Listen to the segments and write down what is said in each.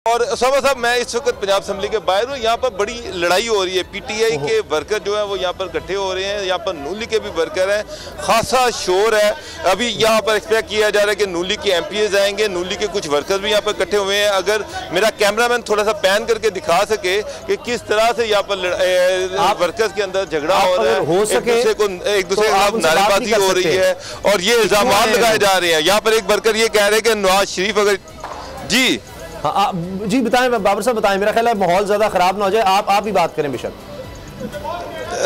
और साहब मैं इस वक्त पंजाब असम्बली के बाहर हूँ। यहाँ पर बड़ी लड़ाई हो रही है। पीटीआई के वर्कर जो है वो यहाँ पर इकट्ठे हो रहे हैं। यहाँ पर नूली के भी वर्कर हैं, खासा शोर है। अभी यहाँ पर एक्सपेक्ट किया जा रहा है कि नूली के एमपीएस आएंगे, नूली के कुछ वर्कर भी यहाँ पर इकट्ठे हुए हैं। अगर मेरा कैमरामैन थोड़ा सा पैन करके दिखा सके कि किस तरह से यहाँ पर वर्कर्स के अंदर झगड़ा हो रहा है, एक दूसरे के खिलाफ नारेबाजी हो रही है और ये इल्जाम लगाए जा रहे हैं। यहाँ पर एक वर्कर ये कह रहे हैं कि नवाज शरीफ अगर जी जी बताएं बाबर साहब बताएं, मेरा ख्याल है माहौल ज़्यादा ख़राब ना हो जाए, आप ही बात करें बेशक।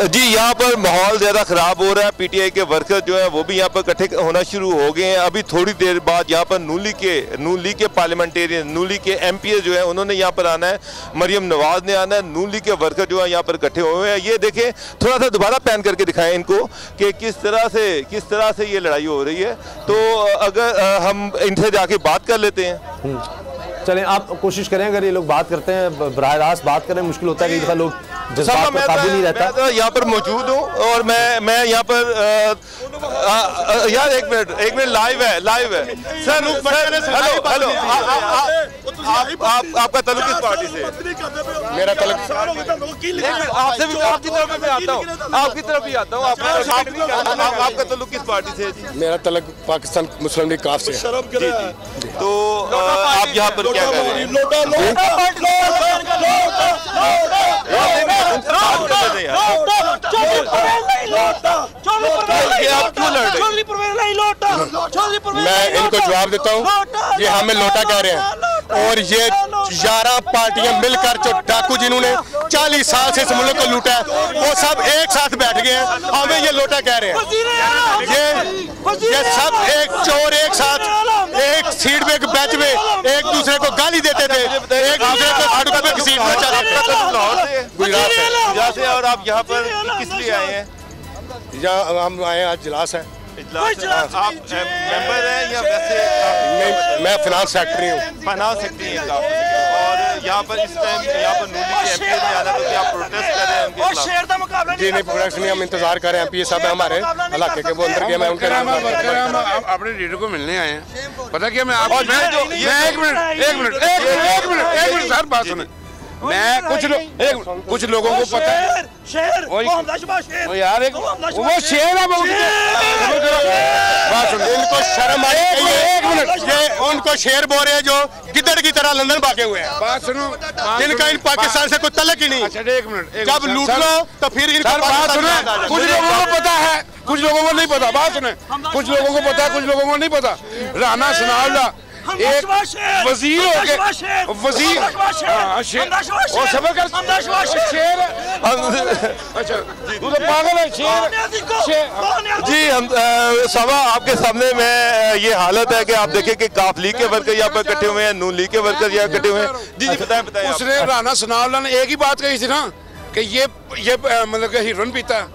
जी यहाँ पर माहौल ज़्यादा ख़राब हो रहा है। पीटीआई के वर्कर जो है वो भी यहाँ पर इकट्ठे होना शुरू हो गए हैं। अभी थोड़ी देर बाद यहाँ पर नूली के पार्लियामेंटेरियन, नूली के एमपीए जो है उन्होंने यहाँ पर आना है। मरियम नवाज ने आना है। नूली के वर्कर जो है यहाँ पर इकट्ठे हुए हैं। ये देखें, थोड़ा सा दोबारा पैन करके दिखाएं इनको कि किस तरह से ये लड़ाई हो रही है। तो अगर हम इनसे जाके बात कर लेते हैं। चलें, आप कोशिश करें, अगर ये लोग बात करते हैं बराह रास्त बात करें, मुश्किल होता है कि दफ़ा लोग जज्बात पर काबू नहीं रहता। मैं तो यहाँ पर मौजूद हूँ और मैं यहाँ पर यार एक मिनट लाइव है सर। हेलो आपका ताल्लुक किस पार्टी से? मेरा ताल्लुक आपसे भी आपकी तरफ मैं आता हूँ, आपकी तरफ ही आता हूँ। आपका ताल्लुक किस पार्टी से? मेरा ताल्लुक पाकिस्तान मुस्लिम लीग काफ से। तो आप यहाँ पर क्या कर रहे हैं? मैं इनको जवाब देता हूँ, ये हमें लोटा कह रहे हैं और ये 11 पार्टियां मिलकर जो डाकू जिन्होंने 40 साल से इस मुल्क को लूटा है वो सब एक साथ बैठ गए हैं, हमें ये लोटा कह रहे हैं। ये सब एक चोर एक साथ एक सीट पे बेंच में एक दूसरे को गाली देते थे, एक दूसरे को सड़कों पे घसीटना चाहते थे। गुजरात से। और आप यहाँ पर किस लिए आए हैं? यहाँ हम आए हैं, आज इजलास है। आप मेंबर हैं या वैसे? मैं फाइनेंस सेक्रेटरी हूँ। फाइनेंस सेक्रेटरी हैं और यहाँ पर इस टाइम यहाँ पर नूली के एमपी ने आना, तो क्या प्रोटेस्ट कर रहे हैं उनके खिलाफ? जी नहीं, प्रोटेस्ट नहीं, हम इंतजार कर रहे हैं। एमपी साहब हमारे इलाके के, वो अंदर गए, मैं उनके हम अपने लीडर को मिलने आए हैं। पता क्या, मैं आपको एक मिनट सर बात सुने। मैं कुछ लोगों को पता है वो यार एक वो शेर है, इनको शर्म आई। एक मिनट, ये उनको शेर बोल रहे हैं जो गिद्दड़ की तरह लंदन भागे हुए हैं। बात सुनो, जिनका इन पाकिस्तान से कोई तलक ही नहीं। अच्छा एक मिनट, जब लूट लो तो फिर इनको बात सुने। कुछ लोगों को पता है, कुछ लोगों को नहीं पता। बात सुने, कुछ लोगों को पता है, कुछ लोगों को नहीं पता। राना सनाउल्लाह एक वजीर हो गए, वजीर और सबर कर शेर। अच्छा तू तो पागल है, शेर। जी हम सभा आपके सामने में ये हालत है कि आप देखें कि काफ लीग के वर्कर यहाँ पर इकट्ठे हुए हैं, नून लीग के वर्कर यहाँ इकट्ठे हुए हैं। जी बताएं। उसने राना सनाउल्लाह ने एक ही बात कही थी ना कि ये मतलब कि हीरोइन पीता है।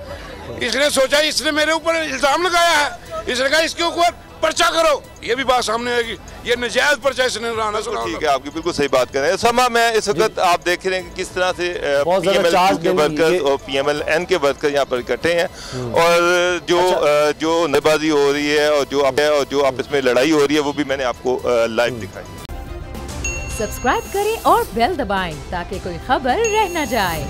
इसने सोचा इसने मेरे ऊपर इल्जाम लगाया है, इसने कहा इसके ऊपर पर्चा करो, ये भी बात सामने आएगी। ये नजायज पर्चा इसने राना सनाउल्लाह। ठीक है, आपकी बिल्कुल सही बात कर रहे हैं। समा मैं इस वक्त आप देख रहे हैं कि किस तरह से पीएमएल के वर्कर और पीएमएल-एन के वर्कर यहाँ पर इकट्ठे हैं और जो नारेबाजी हो रही है और जो आपस में लड़ाई हो रही है वो भी मैंने आपको लाइव दिखाई। सब्सक्राइब करें और बेल दबाएं ताकि कोई खबर रह न जाए।